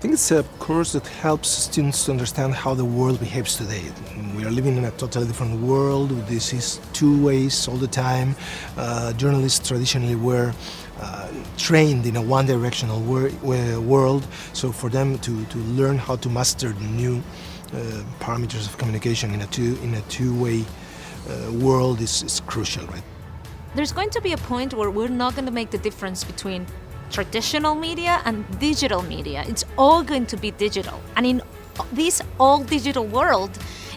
think it's a course that helps students to understand how the world behaves today. We are living in a totally different world. This is two ways all the time. Journalists traditionally were trained in a one-directional world, so for them to learn how to master the new parameters of communication in a two-way world is crucial, right? There's going to be a point where we're not going to make the difference between traditional media and digital media. It's all going to be digital. And in this all digital world,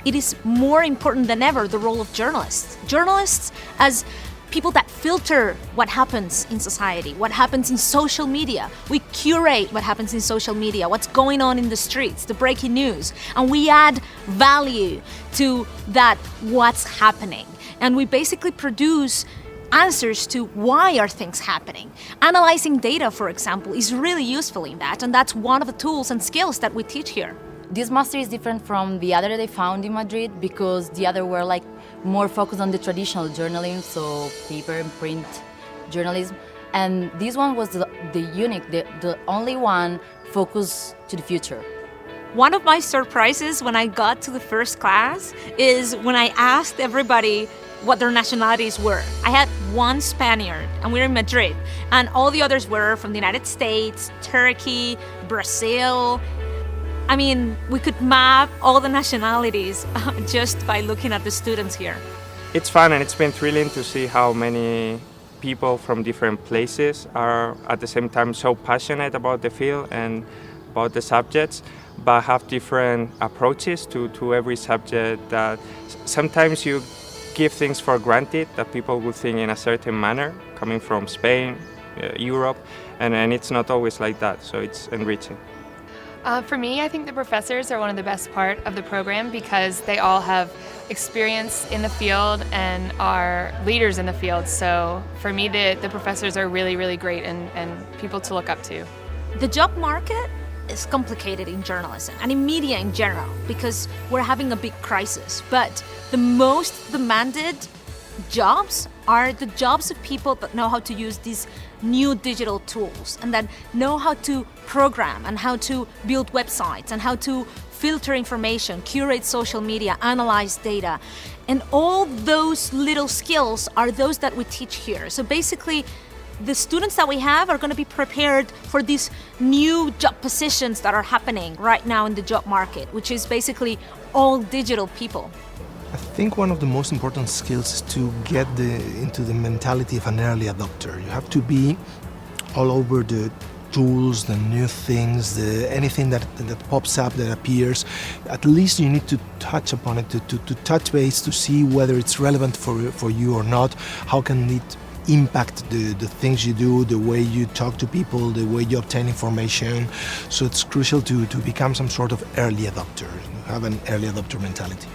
it is more important than ever the role of journalists. Journalists as people that filter what happens in society, what happens in social media. We curate what happens in social media, what's going on in the streets, the breaking news, and we add value to that, what's happening. And we basically produce answers to why are things happening. Analyzing data, for example, is really useful in that, and that's one of the tools and skills that we teach here. This master is different from the other that I found in Madrid because the other were like more focused on the traditional journalism, so paper and print journalism. And this one was the unique, the only one focused to the future. One of my surprises when I got to the first class is when I asked everybody what their nationalities were. I had one Spaniard, and we were in Madrid, and all the others were from the United States, Turkey, Brazil. I mean, we could map all the nationalities just by looking at the students here. It's fun, and it's been thrilling to see how many people from different places are at the same time so passionate about the field and about the subjects, but have different approaches to every subject. That sometimes you give things for granted that people will think in a certain manner, coming from Spain, Europe, and it's not always like that, so it's enriching. For me, I think the professors are one of the best part of the program because they all have experience in the field and are leaders in the field. So for me, the professors are really, really great and people to look up to. The job market is complicated in journalism and in media in general because we're having a big crisis. But the most demanded jobs are the jobs of people that know how to use these new digital tools and that know how to program and how to build websites and how to filter information, curate social media, analyze data. And all those little skills are those that we teach here. So basically, the students that we have are going to be prepared for these new job positions that are happening right now in the job market, which is basically all digital people. I think one of the most important skills is to get into the mentality of an early adopter. You have to be all over the tools, the new things, anything that pops up, that appears. At least you need to touch upon it, to touch base, to see whether it's relevant for you or not. How can it impact the things you do, the way you talk to people, the way you obtain information. So it's crucial to become some sort of early adopter, have an early adopter mentality.